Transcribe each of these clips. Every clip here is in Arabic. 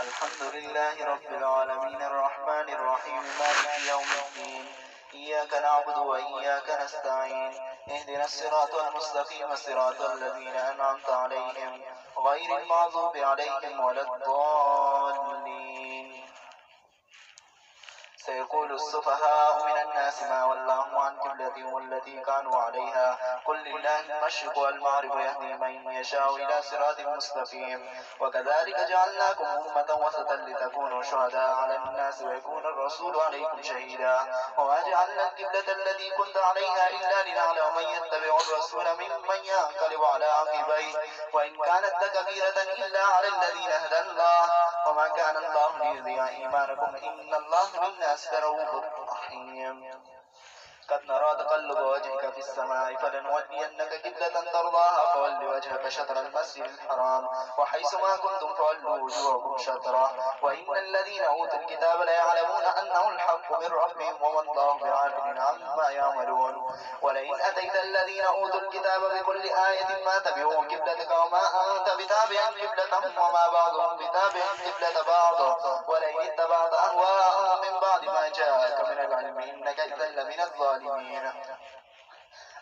الحمد لله رب العالمين الرحمن الرحيم مالك يوم الدين. إياك نعبد وإياك نستعين. اهدنا الصراط المستقيم صراط الذين أنعمت عليهم غير المغضوب عليهم ولا الضالين. سيقول السفهاء من الناس ما ولاهم عن قبلتهم التي كانوا عليها قل لله المشرق والمغرب يهدي من يشاء إلى صراط مستقيم. وكذلك جعلناكم أمة وسطا لتكونوا شهداء على الناس ويكون الرسول عليكم شهيدا. وما جعلنا القبلة التي كنت عليها إلا لنعلم من يتبع الرسول ممن ينقلب على عقبيه وإن كانت لكبيرة إلا على الذين هدى الله وما كان الله ليضيع إيمانكم إن الله بالناس رؤوف رحيم. قد نرى تقلب وجهك في السماء فلنولينك قبلة ترضاها فول وجهك شطر المسجد الحرام وحيث ما كنتم فولوا وجوهكم شطرا وإن الذين أوتوا الكتاب ليعلمون أنه الحق من ربهم وما الله بغافل عما يعملون. ولئن أتيت الذين أوتوا الكتاب بكل آية ما تبعوا قبلتك وما أنت بتابع قبلتهم وما بعضهم بتابع قبلة بعض ولئن اتبعت أهواءهم من بعد ما جاءك من العلم إنك إذا لمن الظالمين.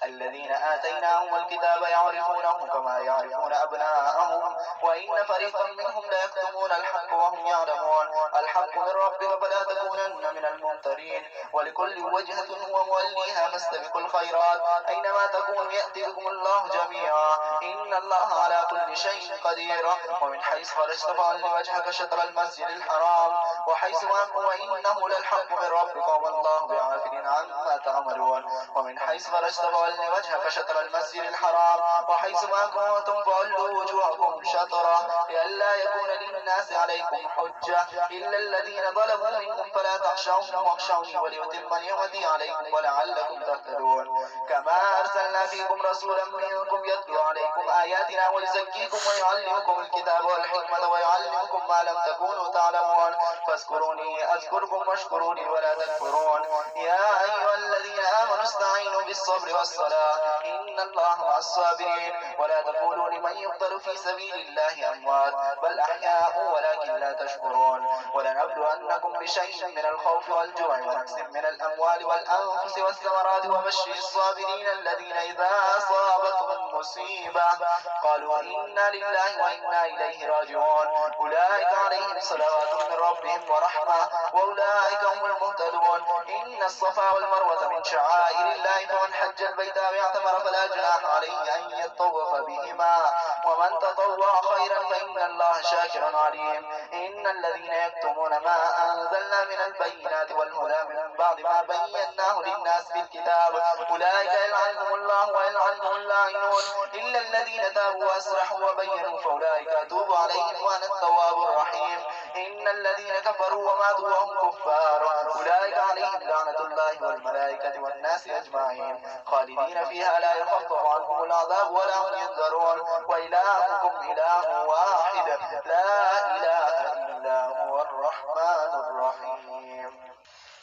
الذين آتيناهم الكتاب يعرفونه كما يعرفون أبناءهم وإن فريقا منهم ليكتمون الحق وهم يعلمون الحق من ربك فلا تكونن من الممترين. ولكل وجهة هو موليها فاستبقوا الخيرات أينما تكون يأتي بكم الله جميعا إن الله على كل شيء قدير. ومن حيث خرجت فول وجهك شطر المسجد الحرام وحيث ما وإنه للحق من ربك وما الله بغافل عما تعملون. ومن حيث خرجت فول وجهك شطر المسجد الحرام وحيث ما كنتم فولوا وجوهكم شطرا لئلا يكون للناس عليكم حجة إلا الذين ظلموا منكم فلا تخشوهم واخشوني وليتم نعمتي عليكم ولعلكم تهتدون. كما أرسلنا فيكم رسولا منكم يتلو عليكم آياتنا ويزكيكم ويعلمكم الكتاب والحكمة ويعلمكم ما لم تكونوا تعلمون فاذكروني أذكركم واشكروني ولا تكفرون. يا أيها الذين آمنوا استعينوا بالصبر والصلاة إن الله مع الصابرين. ولا تقولوا لمن يقتل في سبيل الله أموات بل أحياء ولكن لا تشكرون. ولنبلونكم بشيء من الخوف والجوع ونقص من الأموال والأنفس والثمرات وبشر الصابرين الذين إذا أصابتهم مصيبة قالوا إنا لله وإنا إليه راجعون أولئك عليهم صلوات من ربهم ورحمة وأولئك هم المهتدون. إن الصفا والمروة من شعائر الله فمن حج البيت أو اعتمر فلا جناح عليه أن يطوف بهما ومن تطوع خيرا فإن الله شاكر عليم. إن الذين يكتمون ما أنزلنا من البينات والهدى من بعد ما بيناه للناس في الكتاب أولئك يلعنهم الله ويلعنهم اللاعنون إلا الذين تابوا وأصلحوا وبينوا فأولئك أتوب عليهم وأنا التواب الرحيم. إن الذين كفروا وماتوا وهم كفار أولئك عليهم لعنة الله والملائكة والناس أجمعين خالدين فيها لا يخفف عنهم العذاب ولا هم ينذرون. وإلهكم إله واحد لا إله إلا هو الرحمن الرحيم.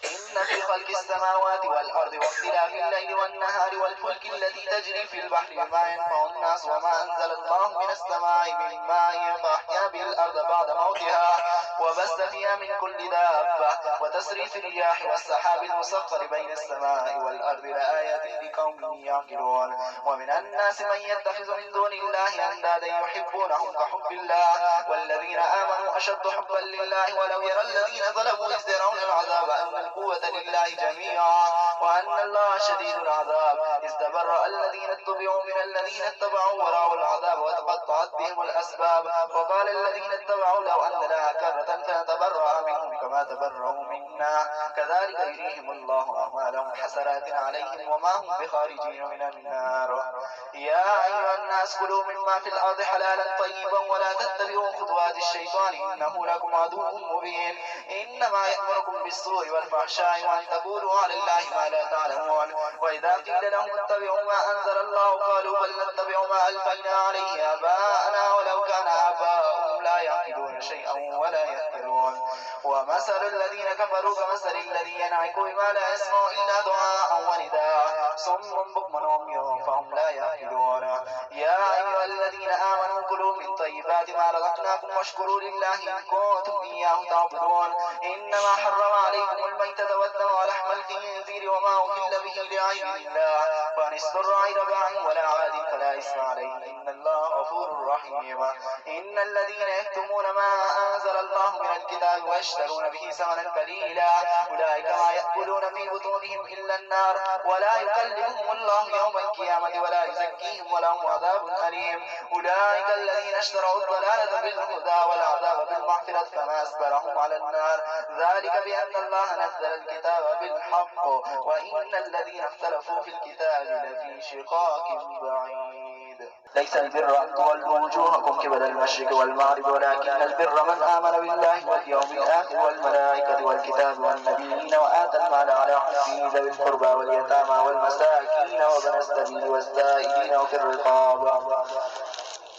إن في خلق السماوات والأرض واختلاف الليل والنهار والفلك التي تجري في البحر بما ينفع الناس وما أنزل الله من السماء من ماء فأحيا به الأرض بعد موتها وبث فيها من كل دابة وتسريف الرياح والسحاب المسخر بين السماء والأرض لآيات لقوم يعقلون. ومن الناس من يتخذ من دون الله أندادا يحبونهم كحب الله والذين آمنوا أشد حبا لله ولو يرى الذين ظلموا إذ يرون العذاب أن القوة لله جميعا وأن الله شديد العذاب. إذ تبرأ الذين اتبعوا من الذين اتبعوا ورأوا العذاب وتقطعت بهم الأسباب وقال الذين اتبعوا لو أن لنا كرة فنتبرأ منهم كما تبرأوا منا كذلك يريهم الله أعمالهم حسرات عليهم وما هم بخارجين من النار. يا أيها الناس كلوا مما في الأرض حلالا طيبا ولا تتبعوا خطوات الشيطان إنه لكم عدو مبين. إنما يأمركم بالسوء والفحشاء وأن تقولوا على الله ما لا تعلمون. وإذا قيل لهم اتبعوا ما أنزل الله قالوا بل نتبع ما ألفينا عليه آباءنا ولو كان آباؤهم لا لا يعقلون شيئا ولا يهتدون. ومثل الذين كفروا كمثل الذي ينعق بما لا يسمع إلا دعاء ونداء صم بكم عمي فهم لا يعقلون. يا أيها الذين آمنوا كلوا من طيبات ما رزقناكم واشكروا لله إن كنتم إياه تعبدون. إنما حرم عليكم الميتة والدم ولحم الخنزير وما أهل به لغير الله فمن اضطر غير باغ ولا عاد فلا إثم عليه إن الله غفور رحيم. إن الذين يكتمون ما أنزل الله من الكتاب ويشترون به ثمنا قليلا أولئك ما يأكلون في بطونهم إلا النار ولا يكلمهم الله يوم القيامة ولا يزكيهم ولهم عذاب أليم. أولئك الذين اشتروا الضلالة بالهدى والعذاب بالمغفرة فما أصبرهم على النار ذلك بأن الله نزل الكتاب بالحق وإن الذين اختلفوا في الكتاب لفي شقاق بعيد. ليس البر أن تولوا وجوهكم قبل المشرق والمغرب ولكن البر من آمن بالله واليوم الآخر والملائكة والكتاب والنبيين وآتى المال على حبه ذوي القربى واليتامى والمساكين وابن السبيل والسائلين وفي الرقاب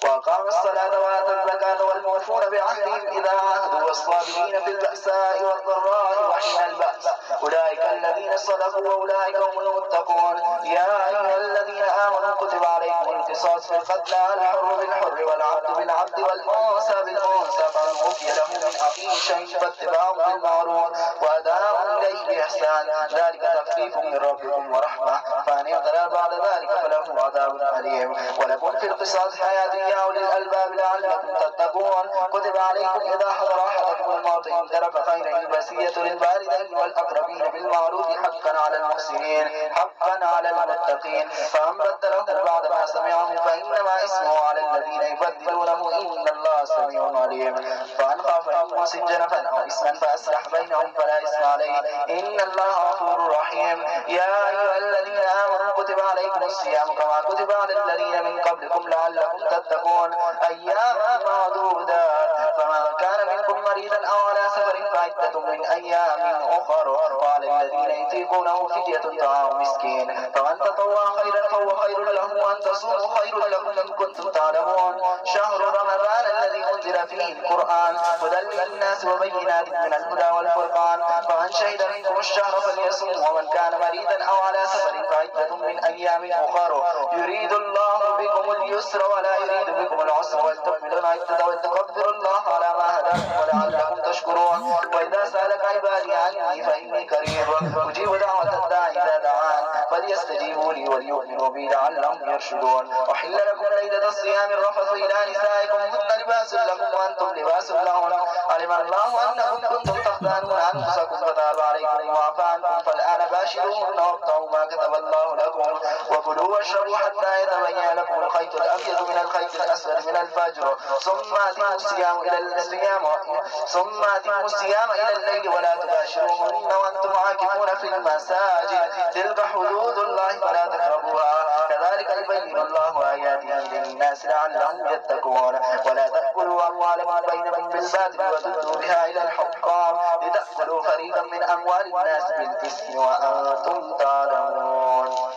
وأقام الصلاة وآتى الزكاة والموفون بعهدهم إذا عاهدوا والصابرين في البأساء والضراء وحين البأس أولئك الذين صدقوا وأولئك هم المتقون. يا أيها الذين آمنوا كتب عليكم القصاص في القتلى الحر بالحر والعبد بالعبد والأنثى بالأنثى فمن عفي له من أخيه شيء فاتباع بالمعروف وأداء إليه بإحسان ذلك تخفيف من ربكم ورحمة فمن اعتدى بعد ذلك فله عذاب أليم. ولكم في القصاص حياة يا أولي الألباب لعلكم تتقون. كتب عليكم إذا حضر أحدكم الموت إن ترك خيرا الوصية للوالدين والأقربين بالمعروف حقا على المحسنين حقا على المتقين فمن بدله بعد ما سمعه فإنما اسمه على الذين يبدلونه إن الله سميع عليم. فمن خاف منكم سجنفا أو إثما فأصلح بينهم فلا إثم عليه إن الله غفور رحيم. يا أيها الذين آمنوا كتب عليكم الصيام كما كتب على الذين من قبلكم لعلكم تتقون أياما معدودات فمن كان منكم مريضا أو على سفر فعدة من أيام أخر وعلى الذين يطيقونه فدية طعام مسكين فمن تطوع خيرا فهو خير له وأن تصوموا خير لكم إن كنتم تعلمون. شهر رمضان الذي أنزل فيه القرآن هدى للناس وبينات من الهدى والفرقان فمن شهد منكم الشهر فليصم ومن كان مريضا أو على سفر فعدة من أيام أخر يريد الله بكم اليسر ولا يريد بكم العسر ولتكملوا العدة ولتكبروا الله على ما هداكم ولعلكم تشكرون. وإذا سألك عبادي عني فإني قريب أجيب دعوة الداعي إذا دعان فليستجيبوا لي وليؤمنوا بي لعلهم يرشدون. أحل لكم ليلة الصيام الرفث إلى نسائكم هن لباس لكم وأنتم لباس لهن علم الله أنكم كنتم تختانون أنفسكم فتاب عليكم وعفى عنكم فالآن باشروهن وابتغوا ما كتب الله لكم وكلوا واشربوا حتى يتبين لكم الخيط الأبيض من الخيط الأسود من الفجر ثم أتموا الصيام إلى الليل ولا تباشروهن وأنتم عاكفون في المساجد تلك حدود الله فلا تقربوها كذلك يبين الله آياته للناس لعلهم يتقون. ولا تأكلوا أموالكم بينكم بالباطل وتدلوا بها إلى الحكام لتأكلوا فريقا من أموال الناس بالإثم وأنتم تعلمون.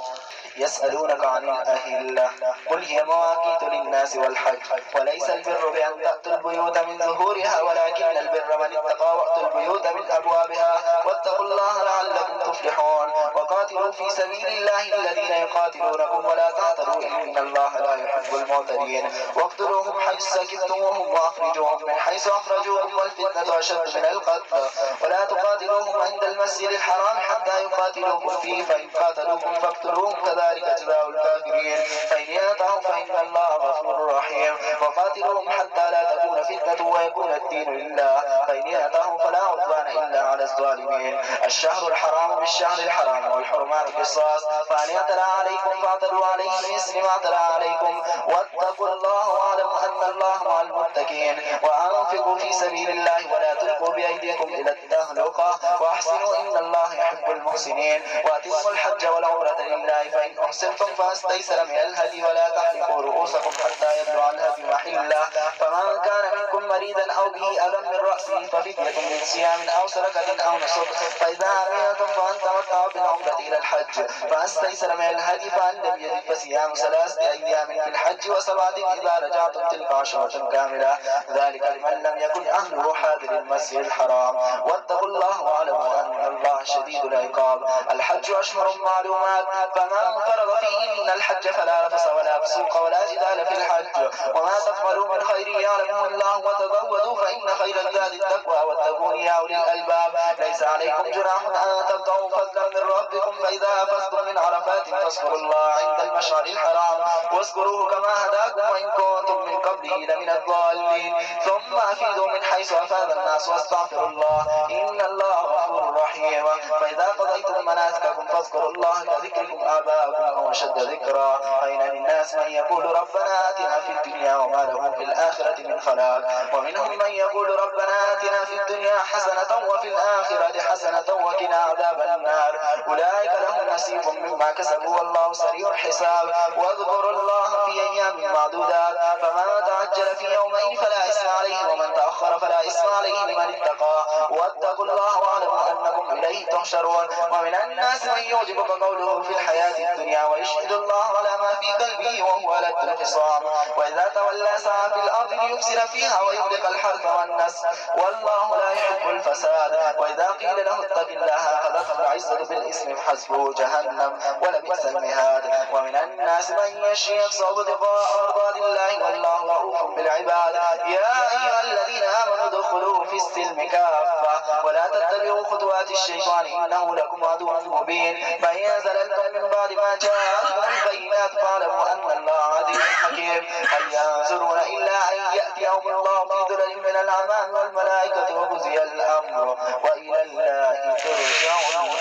يسألونك عن الأهلة قل هي مواقيت للناس والحج وليس البر بأن تأتوا البيوت من ظهورها ولكن البر من اتقى وأتوا البيوت من أبوابها واتقوا الله لعلكم تفلحون. وقاتلوا في سبيل الله الذين يقاتلونكم ولا تعتدوا إن الله لا يحب المعتدين. واقتلوهم حيث سكنتموهم وأخرجوهم من حيث أخرجوكم والفتنة أشد من القتل ولا تقاتلوهم عند المسجد الحرام حتى يقاتلوكم فيه فإن قاتلوكم فاقتلوهم كذلك جزاء الكافرين فإن ينتهوا فإن الله غفور رحيم. وقاتلوهم حتى لا تكون فتنة ويكون الدين لله فإن ينتهوا فلا عدوان إلا على الظالمين. الشهر الحرام بالشهر الحرام والحرمات قصاص فإن اعتدى عليكم فاعتدوا عليه بمثل ما اعتدى عليكم واتقوا الله واعلموا أن الله مع المتقين. وأنفقوا في سبيل الله ولا تلقوا بأيديكم إلى التهلكة وأحسنوا إن الله يحب المحسنين. وأتموا الحج والعمرة لله فإن أحسنتم فاستيسر من الهدي ولا تحلقوا رؤوسكم حتى يبلغ الهدي محله فمن كان منكم مريضا أو به أذى من رأسه ففدية من صيام أو صدقة أو نسك. فإذا أمنتم فمن تمتع بالعمرة إلى الحج فما استيسر من الهدي فمن لم يجد فصيام 3 أيام في الحج و7 إذا رجعتم تلك 10 كاملة ذلك لمن لم يكن أهله حاضر المسجد الحرام. واتقوا الله واعلموا أن الله شديد العقاب. الحج أشهر معلومات فمن فرض فيهن الحج فلا رفث ولا فسوق ولا جدال في الحج. وما تفعلوا من خير يعلمه الله وتزودوا فإن خير الزاد التقوى واتقون يا أولي الألباب. ليس عليكم جناح أن تبتغوا فضلا من ربكم فإذا أفضتم من عرفات فاذكروا الله عند المشعر الحرام واذكروه كما هداكم وإن كنتم من قبله لمن الضالين. ثم أفيدوا من حيث أفاد الناس واستغفروا الله إن الله غفور رحيم. فإذا قضيتم مناسككم فاذكروا الله كذكركم آباءكم أو أشد ذكرا. فإن للناس من يقول ربنا آتنا في الدنيا وما له في الآخرة من خلاق. ومنهم من يقول ربنا آتنا في الدنيا حسنة وفي الآخرة حسنة وقنا عذاب النار. أولئك لهم نصيب مما كسبوا والله سريع الحساب. واذكروا الله في أيام معدودات فمن تعجل في يومين فلا إثم عليه ومن تأخر فلا إثم عليه لمن اتقى. واتقوا الله واعلموا أنكم إليه تحشرون. ومن الناس من يعجبك قوله في الحياة الدنيا ويشهد الله على ما في قلبه وهو ألد الخصام. وإذا تولى سعى في الأرض ليفسد فيها ويهلك الحرث والنسل والله لا يحب الفساد. وإذا قيل له اتق الله أخذته العزة بالإثم فحسبه جهنم ولبئس المهاد. ومن الناس من يشري نفسه ابتغاء مرضات الله والله رؤوف بالعباد. يا أيها الذين آمنوا ادخلوا في السلم كافة ولا تتبعوا خطوات الشيطان إنه لكم عدو مبين. فإن زللتم من بعد ما جاءتكم البينات فاعلموا أن الله عزيز حكيم. هل ينظرون إلا أن يأتيهم الله في ظلل من الأمام والملائكة وقضي الأمر وإلى الله ترجع الأمور.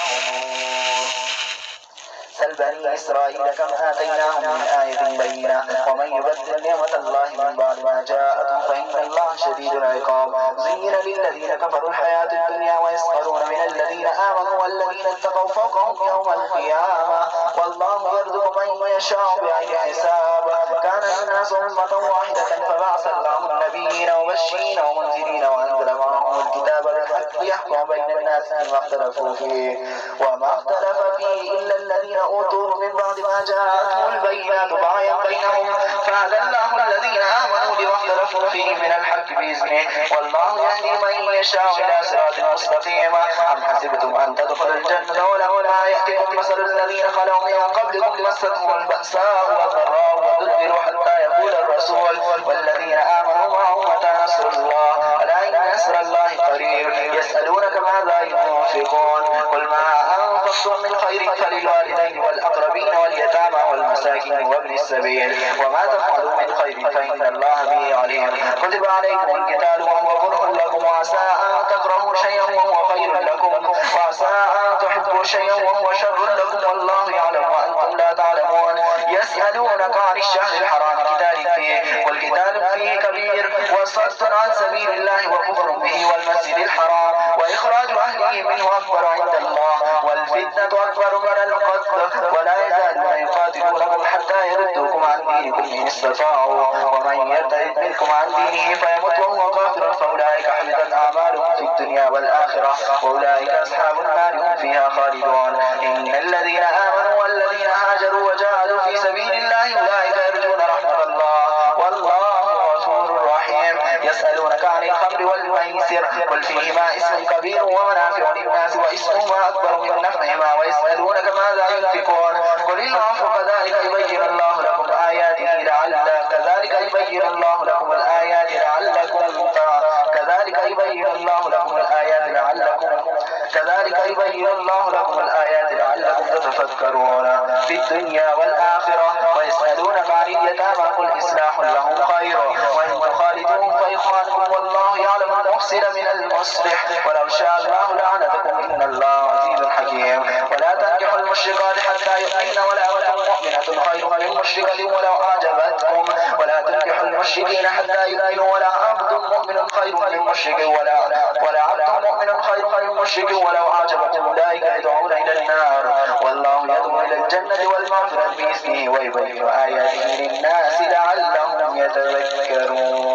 سل بني إسرائيل كم آتيناهم من آية بينة ومن يبدل نعمة الله من بعد ما جاءته فإن الله شديد العقاب. زين للذين كفروا الحياة الدنيا ويسخرون من الذين آمنوا والذين اتقوا فوقهم يوم القيامة والله يرزق من يشاء بغير حساب. كان الناس أمة واحدة فبعث الله النبيين مبشرين ومنذرين وأنزل معهم الكتاب بالحق ليحكم بين الناس فيما اختلفوا فيه وما اختلف فيه إلا الذين أوتوه من بعد ما جاءتهم البينات بغيا بينهم فهدى الله الذين آمنوا لما اختلفوا فيه من الحق بإذنه والله يهدي من يشاء إلى صراط مستقيم. أم حسبتم أن تدخلوا الجنة ولما يأتكم مثل الذين خلوا من قبلكم مستهم البأساء والضراء وزلزلوا حتى يقول الرسول والذين آمنوا معه متى نصر الله ألا إن نصر الله قريب. يسألونك ماذا ينفقون قل ما أنفقتم من خير فللوالدين والأقربين واليتامى والمساكين وابن السبيل وما تفعلوا من خير فإن الله به عليم. كتب عليكم القتال وهو كره لكم وعسى أن تكرهوا شيئا وهو خير لكم وعسى أن تحبوا شيئا وهو شر لكم والله يعلم وأنتم لا تعلمون. يسألونك عن الشهر الحرام قتال فيه والقتال فيه كبير وصد عن سبيل الله وكفر به والمسجد الحرام وإخراج أهله منه أكبر عند الله والفتنة أكبر من القتل ولا يزالون يقاتلونكم حتى يردوكم عن دينكم إن استطاعوا ومن يرتد منكم عن دينه فيمت وهو كافر فأولئك حبطت أعمالهم في الدنيا والآخرة وأولئك أصحاب النار هم فيها خالدون. إن الذين آمنوا والذين هاجروا وجاهدوا في سبيل الله أولئك يرجون رحمة الله والله غفور رحيم. يسألونك عن الخمر والميسر قل فيهما اسم كبير ومنافع للناس واسمهما أكبر من نفعهما ويسألونك ماذا ينفقون قل العفو كذلك يبين الله لكم آياته كذلك يبين الله لكم الآيات لعلكم تتفكرون في الدنيا والآخرة. ويسألونك عن اليتامى قل إصلاح لهم خير وإن تخالطوهم فإخوانكم والله يعلم المفسد من المصلح ولو شاء الله لعنتكم إن الله عزيز حكيم. ولا تنكحوا المشركات حتى يؤمنن ولا مؤمنة خير من مشركة ولو أعجبتكم ولا تنكحوا المشركين حتى يؤمنوا ولا عبد مؤمن خير من مشرك ولا عبد مؤمن خير من مشرك ولو أعجبكم أولئك يدعون إلى النار والله يدعو إلى الجنة والمغفرة بإذنه ويبين آياته للناس لعلهم يتذكرون.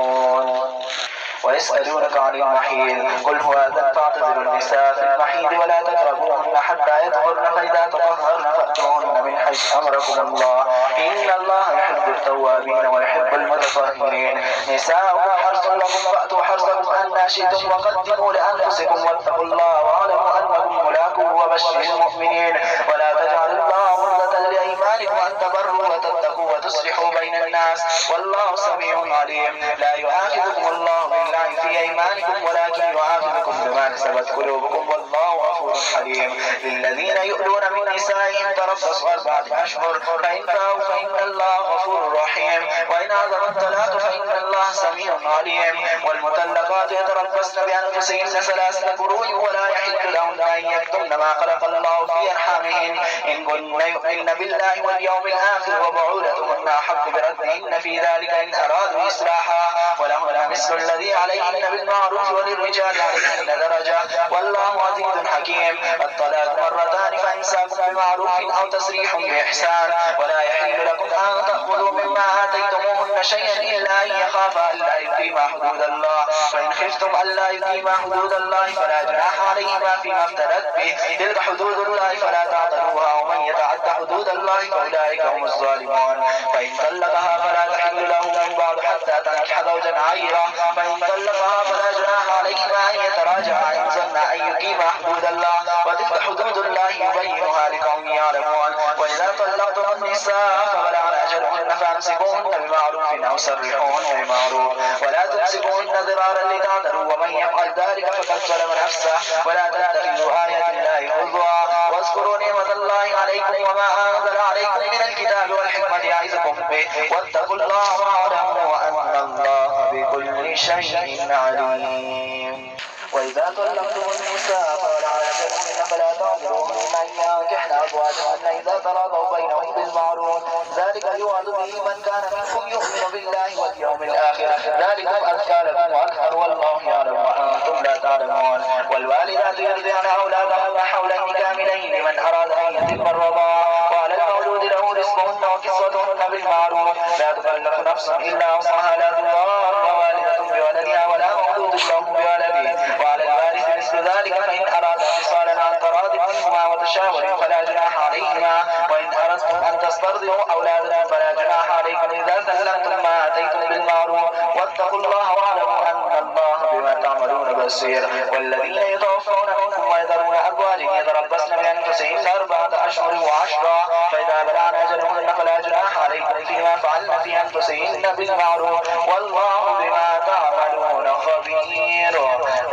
ويسألونك عن المحيض قل هو أذى فاعتزلوا النساء في المحيض ولا تقربوهن حتى يطهرن فإذا تطهرن فأتوهن من حيث أمركم الله إن الله يحب التوابين ويحب المتطهرين نساؤكم حرث لكم فأتوا حرثكم أن شئتم وقدموا لأنفسكم واتقوا الله واعلموا أنكم ملاقوه وبشر المؤمنين ولا تجعلوا الله عرضة لأيمانكم أن تبروا وتتقوا وتصلحوا بين الناس والله سميع عليم لا يؤاخذكم الله باللعب في أيمانكم ولكن يؤاخذكم بما كسبت قلوبكم والله غفور حليم للذين يؤلون من نسائهم تربصوا 4 أشهر فإن فاءوا فإن الله غفور رحيم وإن عزم الطلاق فإن الله سميع عليم والمطلقات يتربصن بأنفسهن 3 قروء ولا يحل لهن أن يكتمن ما خلق الله في أرحامهن إن كن يؤمن بالله واليوم الآخر وبعولتهن أحق بردهن في ذلك إن أرادوا إصلاحا ولهن مثل الذي عليهن بالمعروف وللرجال عليهن درجة والله عزيز حكيم الطلاق مرتان فإمساك بمعروف أو تسريح بإحسان ولا يحل لكم أن تأخذوا مما آتيتموهن شيئا إلا أن يخافا ألا يقيما حدود الله فإن خفتم ألا يقيما حدود الله فلا جناح عليهما فيما افتدت به تلك حدود الله فلا تعتدوها ومن يتعد حدود الله فأولئك هم الظالمون فإن طلقها فلا تحل له من بعد حتى تنكح زوجا غيره فإن طلقها فلا جناح عليهما أن يتراجعا إن ظن أن يقيما حدود الله وتلك حدود الله يبينها لقوم يعلمون وإذا طلقتم النساء فبلغن أجلهن فأمسكوهن بمعروف أو سرحوهن بمعروف ولا تمسكوهن ضرارا لتعتدوا ومن يفعل ذلك فقد ظلم نفسه ولا تتخذوا آيات الله هزوا واذكروا نعمة الله عليكم وما أنزل عليكم من الكتاب والحكمة يعظكم به واتقوا الله واعلموا أن الله بكل شيء عليم وإذا طلقتم النساء فبلغن أجلهن فلا تعذروهن أن ينكحن أزواجهن إذا تراضوا بينهم بالمعروف ذلك يوعظ به من كان منكم يؤمن بالله واليوم الآخر ذلكم أزكى لكم وأطهر والله يعلم وأنتم لا تعلمون والوالدات يرضعن أولادهن حولين كاملين لمن أراد أن يتم الرضاعة وعلى المولود له رزقهن وكسوتهن بالمعروف لا تكلف نفس إلا وسعها لا تضار والدة بولدها ولا مولود له بولده وعلى الوارث مثل ذلك فإن أراد فصالا عن تراض منهما وتشاور فلا جناح عليهما وإن أردتم أن تسترضعوا أولادكم فلا جناح عليكم إذا سلمتم ما آتيتم بالمعروف واتقوا الله واعلموا أن الله بما تعملون بصير والذين يتوفون منكم ويذرون أزواجا يتربصن بأنفسهن 4 أشهر و10 فإذا بلغن أجلهن فلا جناح عليكم فيما فعلن في أنفسهن بالمعروف والله بما تعملون خبير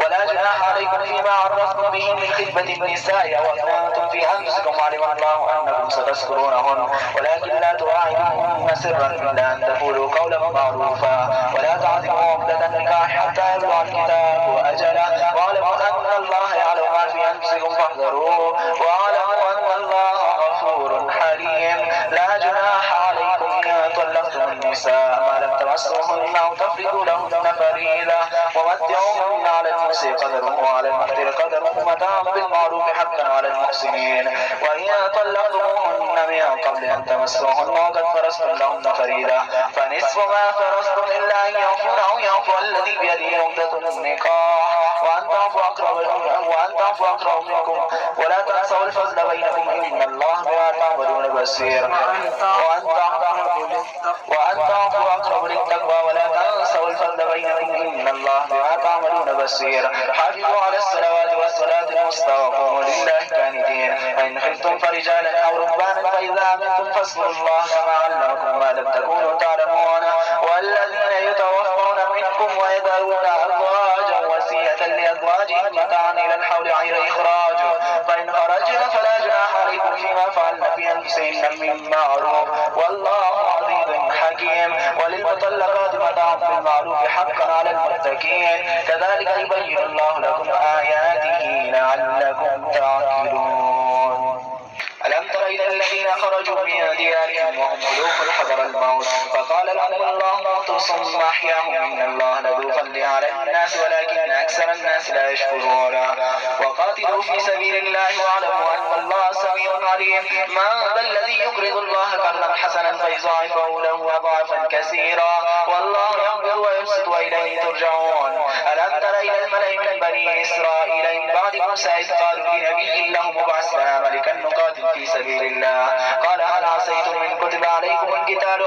ولا جناح عليكم فيما عرفتم به من خطبة النساء أو أكننتم في أنفسكم علم الله أنكم ستذكرونهن ولكن لا تواعدوهن سرا إلا أن تقولوا قولا معروفا ولا تعزموا عقدة النكاح حتى يبلغ الكتاب أجله واعلموا أن الله يعلم ما في أنفسكم فاحذروه واعلموا أن الله غفور حليم لا جناح عليكم إن طلقتم النساء ما لم تمسوهن أو تفرضوا لهن فريضة ومتعوهن على المسيء قدره وعلى المقتر قدره متاعا بالمعروف حقا على المحسنين وإن طلقتموهن من قبل أن تمسوهن وقد فرضتم لهن فريضة فنصف ما فرضتم إلا أن يعفون أو يعفو الذي بيده عقدة النكاح وأن تعفوا أقرب منكم ولا تنسوا الفضل بينكم إن الله بما تعملون بصير وأن تعفوا أقرب للتقوى ولا تنسوا الفضل بينكم إن الله بما تعملون بصير حافظوا على الصلوات والصلاة الوسطى وقوموا لله قانتين فإن خفتم فرجالا أو ركبانا فإذا أمنتم فاذكروا الله كما علمكم ما لم تكونوا تعلمون والذين يتوفون منكم ويذرون أزواجا وصية لأزواجهم متاعا إلى الحول غير إخراج فإن خرجن فلا جناح عليكم فيما فعلن في أنفسهن من معروف والله عزيز حكيم وللمطلقات متاع بالمعروف حقا على المتقين كذلك يبين الله لكم آياته لعلكم تعقلون ألم تر إلى الذين الذين خرجوا من ديارهم وهم ملوك حضر الموت فقال لهم الله موتوا ثم أحياهم إن الله لذو فضل على الناس ولكن أكثر الناس لا يشكرون. وقاتلوا في سبيل الله واعلموا أن الله سميع عليم. من ذا الذي يقرض الله قرضا حسنا فيضاعفه له أضعافا كثيرا والله يقبض ويبسط وإليه ترجعون. ألم تر إلى الملأ من بني إسرائيل من بعد موسى إذ قالوا لنبي لهم ابعث لنا ملكا نقاتل في سبيل الله قال هل عصيتم إن كتب عليكم القتال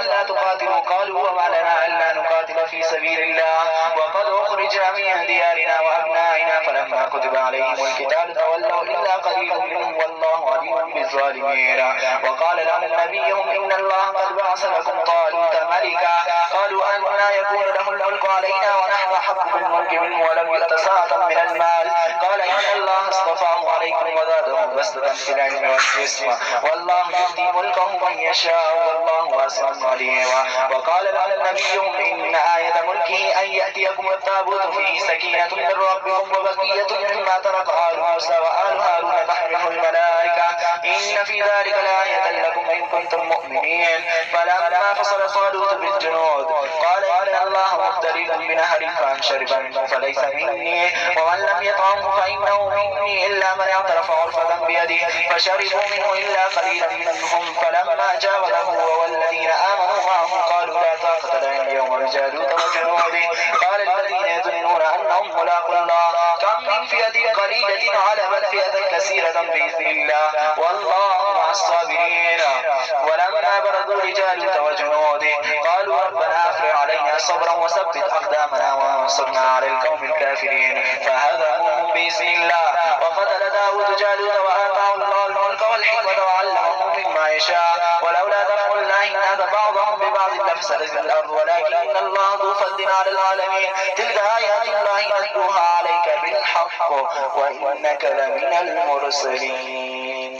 ألا تقاتلوا قالوا وما لنا ألا نقاتل في سبيل الله وقد أخرجنا من ديارنا وأبنائنا فلما كتب عليهم القتال تولوا إلا قليل منهم والله عليم بالظالمين. وقال لهم نبيهم إن الله قد بعث لكم طالوت ملكا قالوا أنا يكون له الملك علينا ونحن أحق بالملك منه ولم يؤت سعة من المال قال إن الله اصطفاه عليكم وزاده بسطة في العلم والجسم والله يؤتي ملكه من يشاء والله واسع عليم. وقال لهم نبيهم إن آية ملكه أن يأتيكم التابوت فيه سكينة من ربكم وبقية مما ترك آل موسى وآل هارون تحمله الملائكة إن في ذلك لآية لكم إن كنتم مؤمنين. فلما فصل طالوت بالجنود قال إن الله مبتليكم بنهر فمن شرب منه فليس مني ومن لم يطعمه فإنه مني إلا من اعترف غرفة بيده فشربوا منه إلا قليلا منهم. فلما جاوزه والذين آمنوا معه قالوا لا طاقة لنا اليوم بجالوت وجنوده قال الذين يظنون أنهم ملاقو الله كم من فئة قليلة غلبت فئة كثيرة بإذن الله والله مع الصابرين. ولما برزوا لجالوت وجنوده قالوا ربنا أفرغ علينا صبرا وثبت أقدامنا وانصرنا على القوم الكافرين فهزموهم بإذن الله. وقتل داود جالوت وآتاه الله الملك والحكمة وعلمه مما يشاء ولولا دفع الله الناس بعضهم ببعض لفسدت الأرض ولكن الله ذو فضل على العالمين. تلك آيات الله نتلوها عليك بالحق وإنك لمن المرسلين.